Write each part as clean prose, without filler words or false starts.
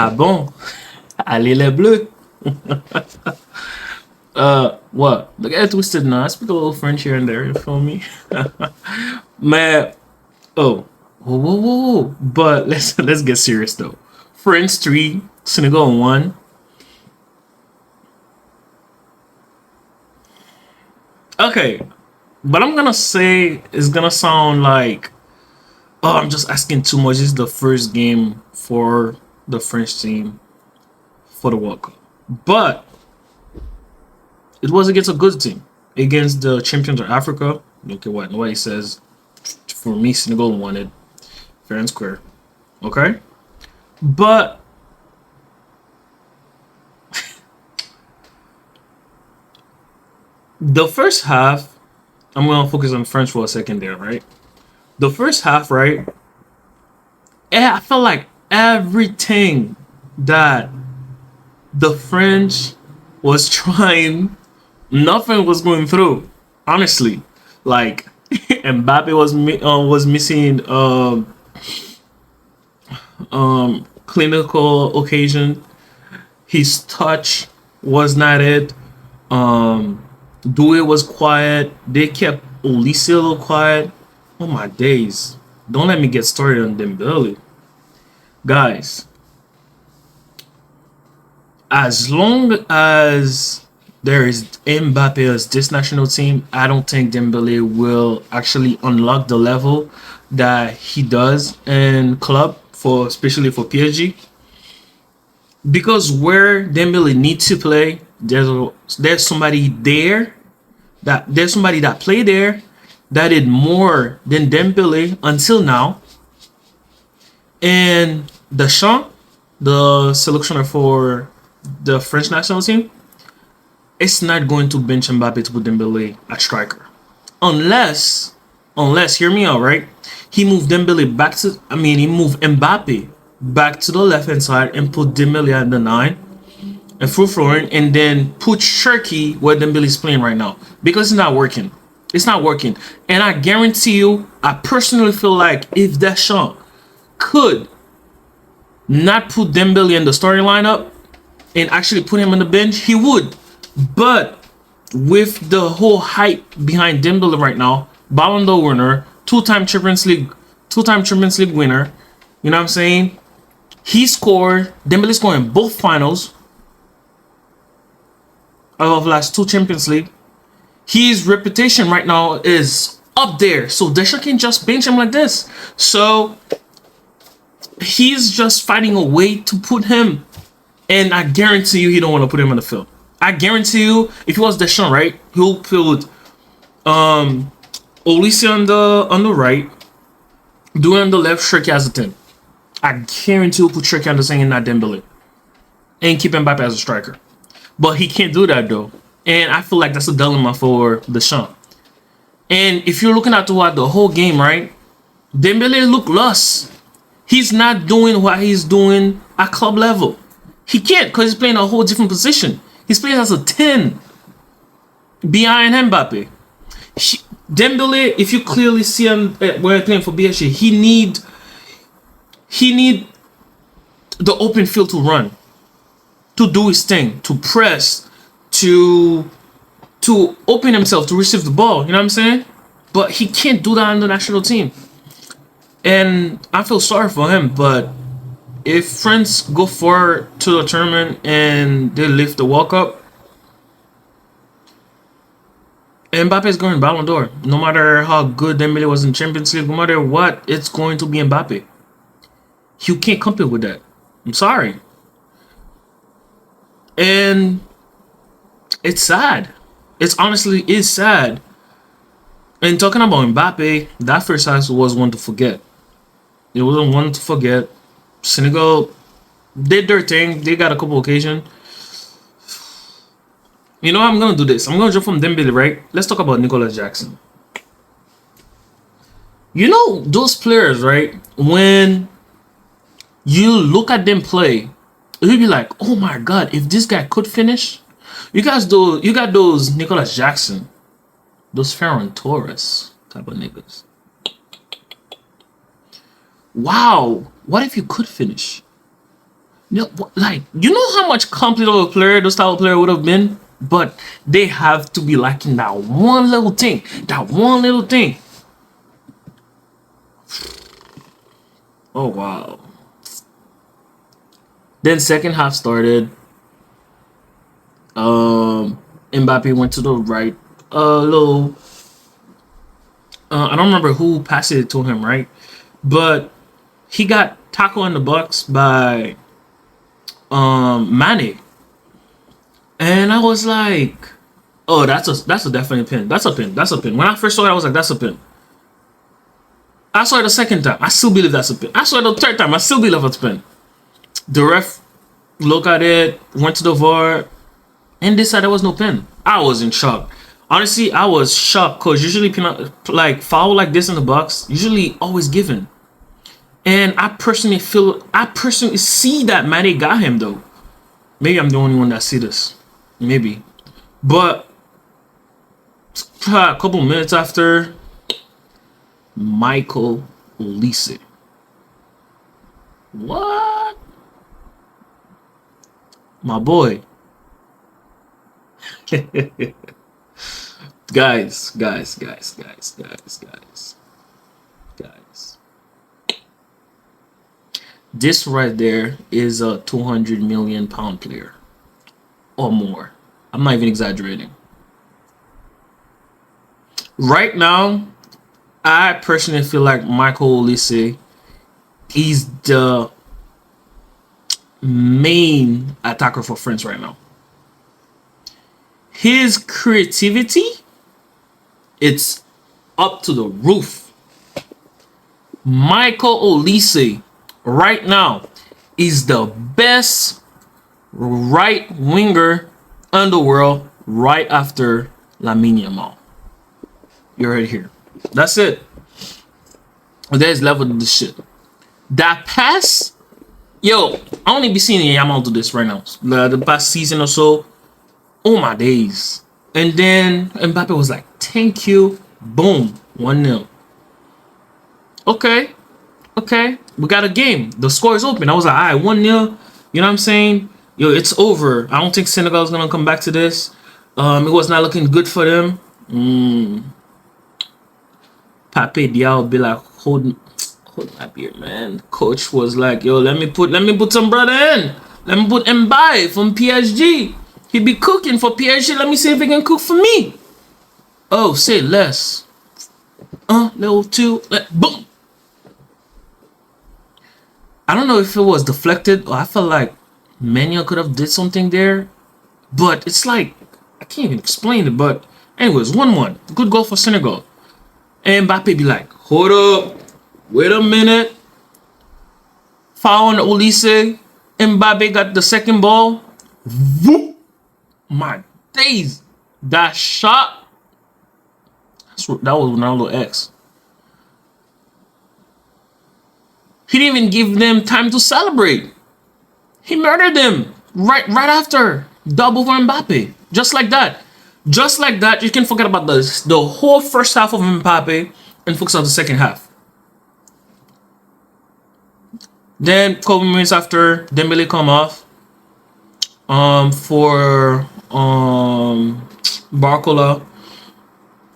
Ah bon? Allez les bleus. What? Look at twisted now. I speak a little French here and there. You feel me? Man, oh, whoa. But let's get serious though. France 3, Senegal 1. Okay, but I'm gonna say it's gonna sound like, oh, I'm just asking too much. This is the first game for the French team for the World Cup, but it was against a good team, against the champions of Africa. Okay, what nobody says. For me, Senegal won it fair and square. Okay, but the first half, I'm gonna focus on French for a second there, right? The first half, right? I felt like everything that the French was trying, nothing was going through. Honestly, like Mbappe was missing clinical occasion. His touch was not it. Due was quiet. They kept Olise a little quiet. Oh my days! Don't let me get started on Dembele, guys. As long as there is Mbappe as this national team, I don't think Dembele will actually unlock the level that he does in club for especially for PSG. Because where Dembele needs to play, there's somebody there there's somebody that played there that did more than Dembele until now. And Deschamps, the selectioner for the French national team, it's not going to bench Mbappe to put Dembele at striker. Unless, hear me out, right? He moved he moved Mbappe back to the left hand side and put Dembele at the 9 and through flooring, and then put Cherky where Dembele's playing right now because it's not working. It's not working. And I guarantee you, I personally feel like if Deschamps could not put Dembele in the starting lineup and actually put him on the bench, he would. But with the whole hype behind Dembele right now, Ballon d'Or winner, two-time Champions League winner, you know what I'm saying? He scored. Dembele scored in both finals of last two Champions League. His reputation right now is up there, so Deschamps can just bench him like this. So he's just finding a way to put him, and I guarantee you he don't want to put him on the field. I guarantee you, if it was Deschamps, right, he'll put Olise on the right, doing on the left, Cherki as a 10. I guarantee he'll put Cherki on the second, not Dembele, and keep Mbappe as a striker. But he can't do that though, and I feel like that's a dilemma for Deschamps. And if you're looking at throughout the whole game, right, Dembele look lost. He's not doing what he's doing at club level. He can't because he's playing a whole different position. He's playing as a 10 behind Mbappe. Dembele, if you clearly see him when he's playing for PSG, he need the open field to run, to do his thing, to press, to open himself to receive the ball. You know what I'm saying? But he can't do that on the national team. And I feel sorry for him, but if France go far to the tournament and they lift the World Cup, Mbappe is going Ballon d'Or. No matter how good Dembele was in Champions League, no matter what, it's going to be Mbappe. You can't compete with that. I'm sorry. And it's sad. It's honestly is sad. And talking about Mbappe, that first half was one to forget. It wasn't one to forget. Senegal did their thing. They got a couple occasions. You know, I'm gonna do this. I'm gonna jump from Dembele, right? Let's talk about Nicolas Jackson. You know those players, right? When you look at them play, you'll be like, "Oh my God! If this guy could finish." You got those Nicolas Jackson, those Ferran Torres type of niggas. Wow! What if you could finish? Like, you know how much complete of a player those type of player would have been, but they have to be lacking that one little thing. That one little thing. Oh wow. Then second half started. Mbappe went to the right. Little. I don't remember who passed it to him, right? But he got tackled in the box by Mane, and I was like, "Oh, that's a definite pin. That's a pin. That's a pin." When I first saw it, I was like, "That's a pin." I saw it the second time. I still believe that's a pin. I saw it the third time. I still believe it's a pin. The ref looked at it, went to the VAR, and decided there was no pin. I was in shock. Honestly, I was shocked because usually like foul like this in the box usually always given. And I personally see that Mane got him though. Maybe I'm the only one that see this. Maybe. But a couple minutes after, Michael Olise. What? My boy. Guys. This right there is a 200 million pound player or more. I'm not even exaggerating. Right now, I personally feel like Michael Olise is the main attacker for France right now. His creativity, it's up to the roof. Michael Olise right now is the best right winger in the world right after Lamine Yamal. You heard it here. That's it. There's level to this shit. That pass, yo, I only be seeing Yamal do this right now. The past season or so. Oh my days. And then Mbappe was like, thank you. Boom. 1-0. Okay. We got a game. The score is open. I was like, all right, 1-0. You know what I'm saying? Yo, it's over. I don't think Senegal is going to come back to this. It was not looking good for them. Pape Diao be like, hold my beer, man. Coach was like, yo, let me put some brother in. Let me put Mbappe from PSG. He be cooking for PSG. Let me see if he can cook for me. Oh, say less. Level 2. Boom. I don't know if it was deflected or I felt like Mania could have did something there. But it's like, I can't even explain it. But anyways, 1-1. Good goal for Senegal. And Mbappe be like, hold up. Wait a minute. Foul on Olise. Mbappe got the second ball. Whoop. My days. That shot. That was Ronaldo X. He didn't even give them time to celebrate. He murdered them right after. Double for Mbappe. Just like that. Just like that, you can forget about the whole first half of Mbappe and focus on the second half. Then, couple minutes after, Dembele come off. For Barcola.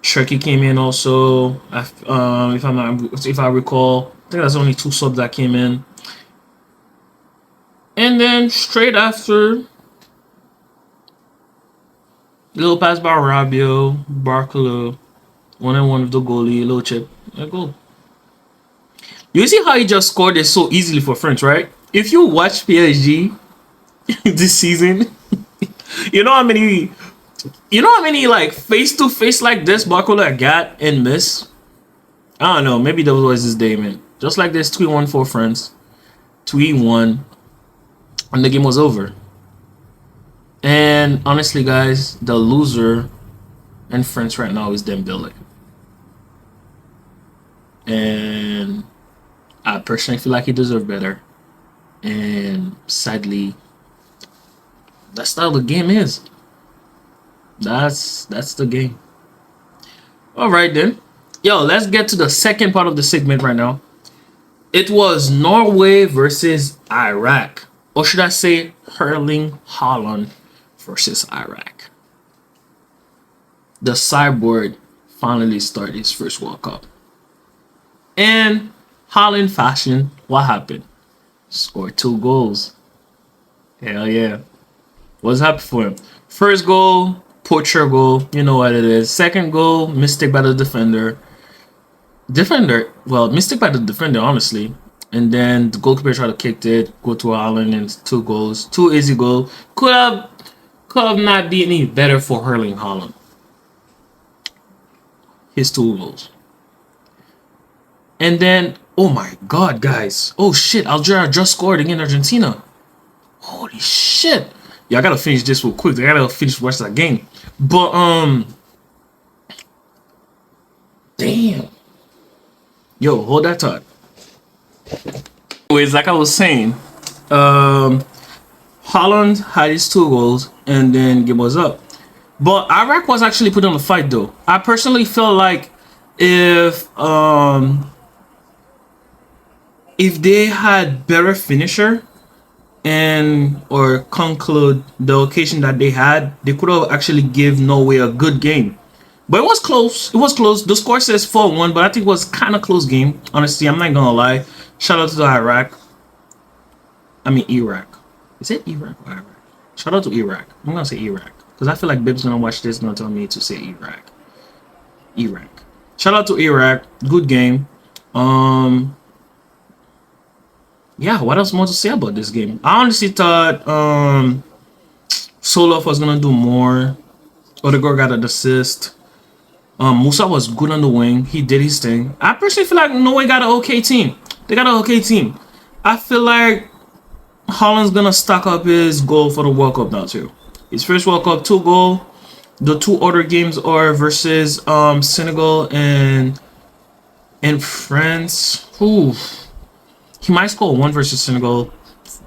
Cherky came in also. If I recall, I think that's only 2 subs that came in. And then straight after, little pass by Rabiot, Barcola, 1-on-1 with the goalie, little chip, a goal. You see how he just scored it so easily for France, right? If you watch PSG this season, you know how many like face to face like this Barcola got and miss? I don't know. Maybe that was his day, man. Just like this, 3-1 for France, 3-1, and the game was over. And honestly, guys, the loser in France right now is Dembele. And I personally feel like he deserved better. And sadly, that's how the game is. That's the game. All right, then. Yo, let's get to the second part of the segment right now. It was Norway versus Iraq. or should I say Erling Haaland versus Iraq. The cyborg finally started his first World Cup. And Haaland fashion, what happened? Scored 2 goals. Hell yeah. What's happened for him? First goal, Portugal, you know what it is. Second goal, mistake by the defender. Mistake by the defender, honestly. And then the goalkeeper tried to kick it, go to Haaland, and 2 goals. 2 easy goals. Could have not been any better for Erling Haaland. His 2 goals. And then, oh my god, guys. Oh shit, Algeria just scored against Argentina. Holy shit. Yeah, I gotta finish this real quick. I gotta finish watching that game. But damn. Yo, hold that thought. Anyways, like I was saying, Holland had his 2 goals and then game was up. But Iraq was actually put on the fight though. I personally feel like if they had better finisher and or conclude the occasion that they had, they could have actually give Norway a good game. But it was close. It was close. The score says 4-1, but I think it was kind of close game. Honestly, I'm not gonna lie. Shout out to Iraq. I mean Iraq. Is it Iraq or Iraq? Shout out to Iraq. I'm gonna say Iraq because I feel like Bib's gonna watch this and gonna tell me to say Iraq. Iraq. Shout out to Iraq. Good game. Yeah, what else more to say about this game? I honestly thought Soloff was gonna do more. Odegaard got an assist. Musa was good on the wing. He did his thing. I personally feel like Norway got an okay team. They got an okay team. I feel like Holland's gonna stack up his goal for the World Cup now too. His first World Cup, 2 goal. The 2 other games are versus Senegal and France. Ooh. He might score 1 versus Senegal.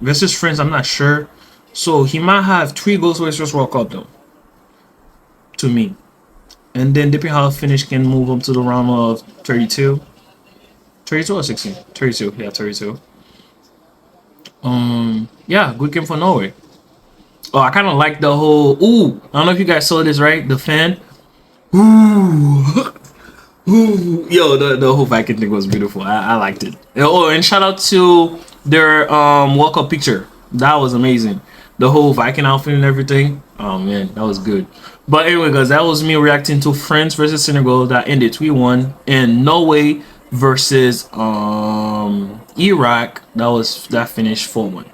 Versus France, I'm not sure. So he might have 3 goals for his first World Cup though. To me. And then depending how finish can move up to the round of 32. 32 or 16? 32. Yeah, 32. Yeah, good game for Norway. Oh, I kind of like the whole. Ooh, I don't know if you guys saw this, right? The fan. Ooh. Ooh. Yo, the whole Viking thing was beautiful. I liked it. Oh, and shout out to their World Cup picture. That was amazing. The whole Viking outfit and everything. Oh man, that was good. But anyway, guys, that was me reacting to France versus Senegal that ended 3-1, and Norway versus Iraq that finished 4-1.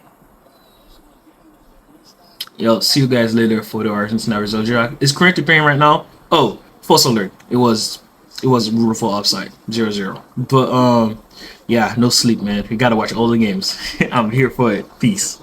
Yo, see you guys later for the Argentina result. Iraq is currently playing right now. Oh, false alert. It was beautiful offside 0-0. But yeah, no sleep, man. We gotta watch all the games. I'm here for it. Peace.